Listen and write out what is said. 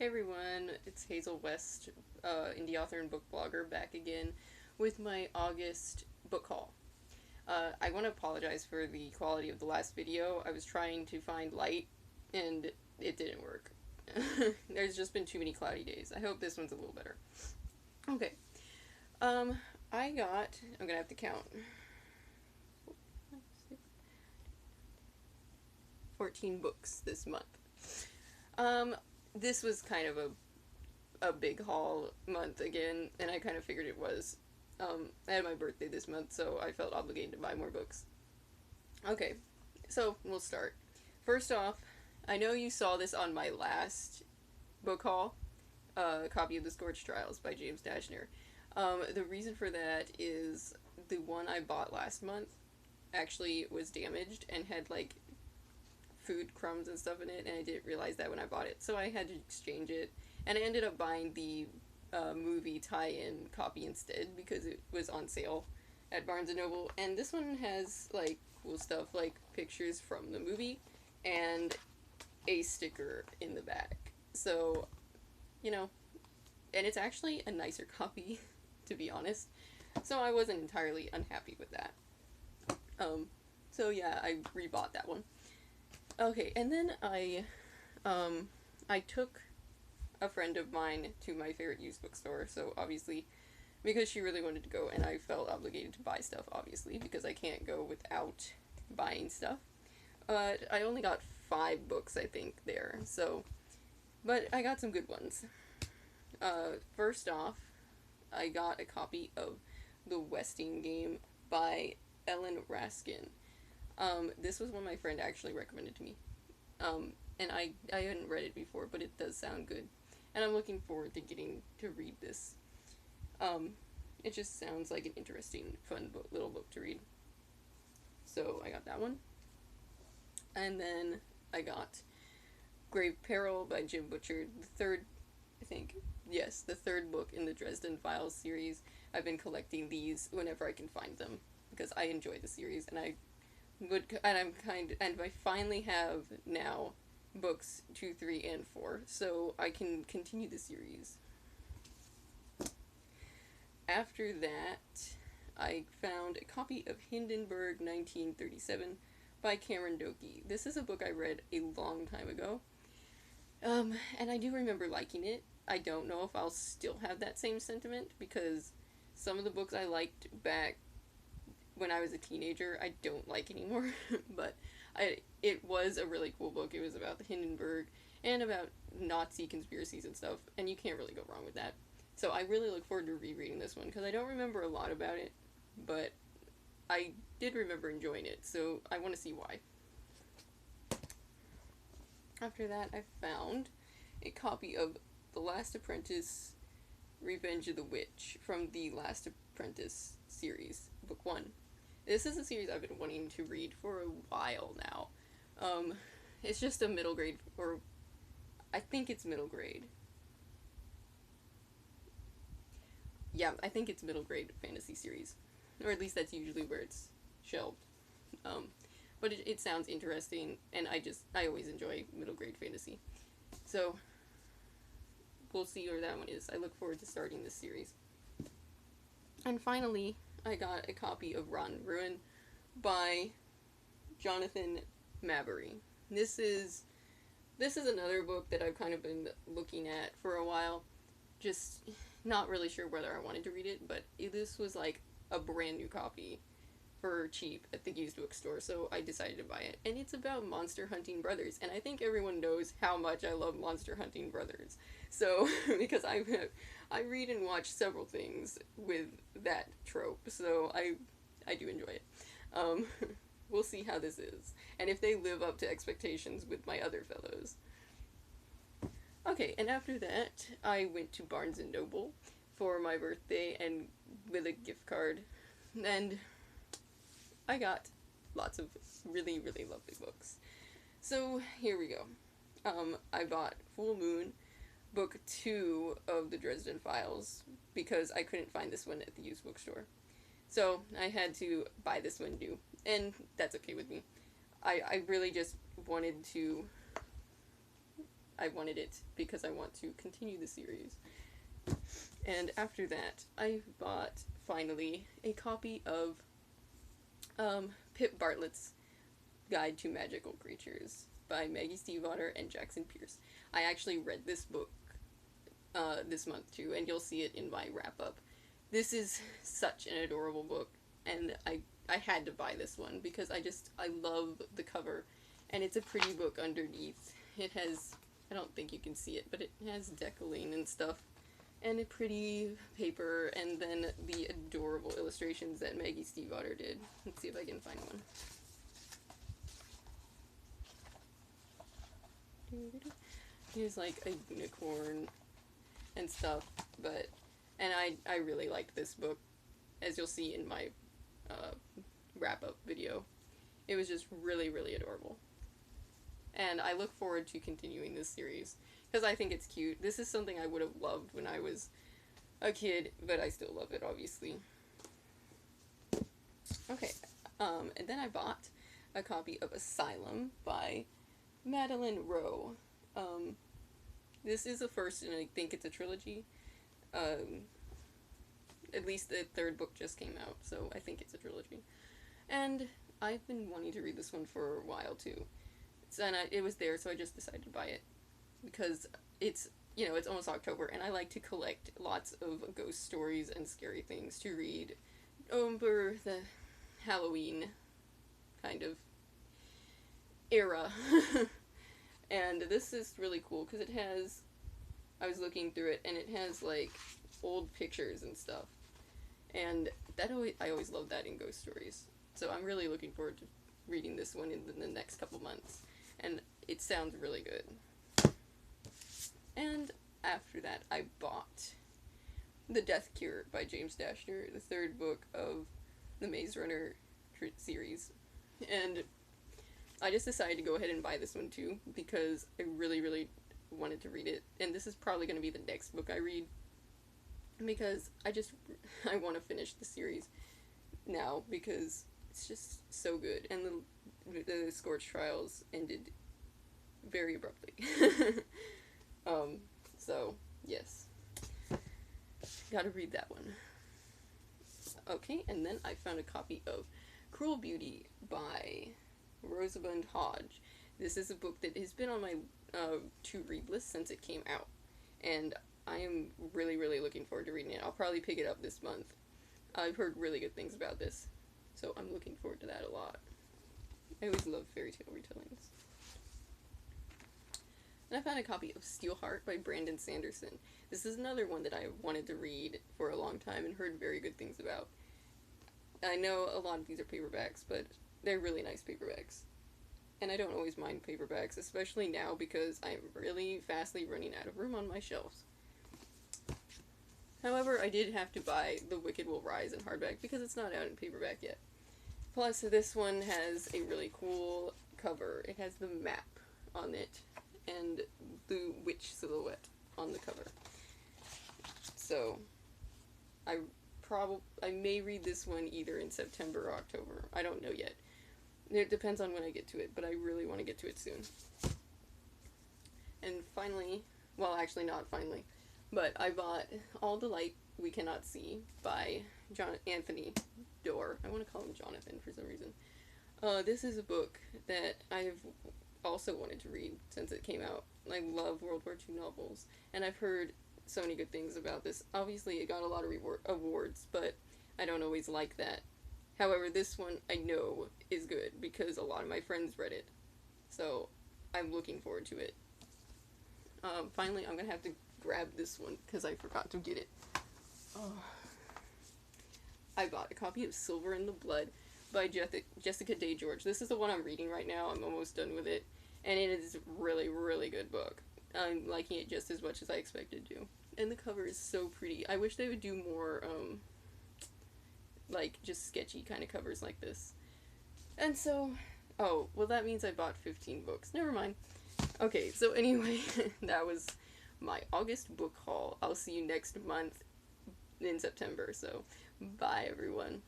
Hey everyone, it's Hazel West, indie author and book blogger, back again with my August book haul. I want to apologize for the quality of the last video. I was trying to find light and it didn't work. There's just been too many cloudy days. I hope this one's a little better. Okay. Um, I'm gonna have to count 14 books this month. Um, this was kind of a big haul month again, and I kind of figured it was. I had my birthday this month, so I felt obligated to buy more books. Okay, so we'll start. First off, I know you saw this on my last book haul, a copy of The Scorched Trials by James Dashner. The reason for that is the one I bought last month actually was damaged and had like food crumbs and stuff in it, and I didn't realize that when I bought it, so I had to exchange it, and I ended up buying the movie tie-in copy instead because it was on sale at Barnes and Noble. And this one has like cool stuff like pictures from the movie and a sticker in the back. So, you know, and it's actually a nicer copy, to be honest. So I wasn't entirely unhappy with that. Um, so yeah, I rebought that one. Okay, and then I took a friend of mine to my favorite used bookstore. So obviously, because she really wanted to go, and I felt obligated to buy stuff. Obviously, because I can't go without buying stuff. I only got 5 books, I think, there. So, but I got some good ones. First off, I got a copy of The Westing Game by Ellen Raskin. This was one my friend actually recommended to me. And I hadn't read it before, but it does sound good. And I'm looking forward to getting to read this. Um, it just sounds like an interesting, fun little book to read. So I got that one. And then I got Grave Peril by Jim Butcher, the third, I think, yes, the third book in the Dresden Files series. I've been collecting these whenever I can find them because I enjoy the series, and I finally have now books 2, 3, and 4, so I can continue the series. After that, I found a copy of Hindenburg 1937 by Cameron Doki. This is a book I read a long time ago, and I do remember liking it. I don't know if I'll still have that same sentiment because some of the books I liked back when I was a teenager I don't like anymore, but it was a really cool book. It was about the Hindenburg and about Nazi conspiracies and stuff, and you can't really go wrong with that. So I really look forward to rereading this one because I don't remember a lot about it, but I did remember enjoying it, so I want to see why. After that, I found a copy of The Last Apprentice Revenge of the Witch from the Last Apprentice series, book 1. This is a series I've been wanting to read for a while now. It's just a middle grade, or I think it's middle grade. Yeah, I think it's middle grade fantasy series, or at least that's usually where it's shelved. Um, but it sounds interesting, and I always enjoy middle grade fantasy. So we'll see where that one is. I look forward to starting this series. And finally, I got a copy of Rotten Ruin by Jonathan Maberry. This is another book that I've kind of been looking at for a while. Just not really sure whether I wanted to read it, but this was like a brand new copy for cheap at the used bookstore, so I decided to buy it. And it's about Monster Hunting Brothers, and I think everyone knows how much I love Monster Hunting Brothers. So, because I read and watch several things with that trope, so I do enjoy it. Um, we'll see how this is, and if they live up to expectations with my other fellows. Okay, and after that, I went to Barnes & Noble for my birthday and with a gift card, and I got lots of really, really lovely books. So, here we go. I bought Full Moon, book 2 of the Dresden Files, because I couldn't find this one at the used bookstore. So, I had to buy this one new, and that's okay with me. I really just wanted to I wanted it because I want to continue the series. And after that, I bought, finally, a copy of Pip Bartlett's Guide to Magical Creatures by Maggie Stiefvater and Jackson Pierce. I actually read this book this month too, and you'll see it in my wrap-up. This is such an adorable book, and I had to buy this one because I love the cover, and it's a pretty book underneath. It has, I don't think you can see it, but it has decaling and stuff, and a pretty paper, and then the adorable illustrations that Maggie Stiefvater did. Let's see if I can find one. Here's like a unicorn and stuff, and I really liked this book, as you'll see in my wrap-up video. It was just really, really adorable. And I look forward to continuing this series, because I think it's cute. This is something I would have loved when I was a kid, but I still love it, obviously. Okay, and then I bought a copy of Asylum by Madeline Rowe. This is the first, and I think it's a trilogy. At least the third book just came out, so I think it's a trilogy. And I've been wanting to read this one for a while, too. And it was there, so I just decided to buy it. Because it's, you know, it's almost October, and I like to collect lots of ghost stories and scary things to read over the Halloween kind of era. And this is really cool because it has, I was looking through it, and it has like old pictures and stuff, and I always love that in ghost stories. So I'm really looking forward to reading this one in the next couple months, and it sounds really good. And after that, I bought The Death Cure by James Dashner, the third book of the Maze Runner series, and I just decided to go ahead and buy this one too, because I really, really wanted to read it, and this is probably going to be the next book I read, because I want to finish the series now, because it's just so good, and the Scorch Trials ended very abruptly. So, yes. Gotta read that one. Okay, and then I found a copy of Cruel Beauty by Rosamund Hodge. This is a book that has been on my to-read list since it came out, and I am really, really looking forward to reading it. I'll probably pick it up this month. I've heard really good things about this, so I'm looking forward to that a lot. I always love fairy tale retellings. And I found a copy of Steelheart by Brandon Sanderson. This is another one that I wanted to read for a long time and heard very good things about. I know a lot of these are paperbacks, but they're really nice paperbacks. And I don't always mind paperbacks, especially now because I'm really fastly running out of room on my shelves. However, I did have to buy The Wicked Will Rise in hardback because it's not out in paperback yet. Plus, this one has a really cool cover. It has the map on it and the witch silhouette on the cover. So, I may read this one either in September or October. I don't know yet. It depends on when I get to it, but I really want to get to it soon. And finally, well, actually not finally, but I bought All the Light We Cannot See by Anthony Doerr. I want to call him Jonathan for some reason. This is a book that I've also wanted to read since it came out. I love World War II novels, and I've heard so many good things about this. Obviously, it got a lot of awards, but I don't always like that. However, this one I know is good because a lot of my friends read it, so I'm looking forward to it. Finally, I'm going to have to grab this one because I forgot to get it. Oh. I bought a copy of Silver in the Blood by Jessica Day George. This is the one I'm reading right now. I'm almost done with it, and it is a really, really good book. I'm liking it just as much as I expected to. And the cover is so pretty. I wish they would do more, like, just sketchy kind of covers like this. And so, oh, well that means I bought 15 books. Never mind. Okay, so anyway, that was my August book haul. I'll see you next month in September, so bye everyone.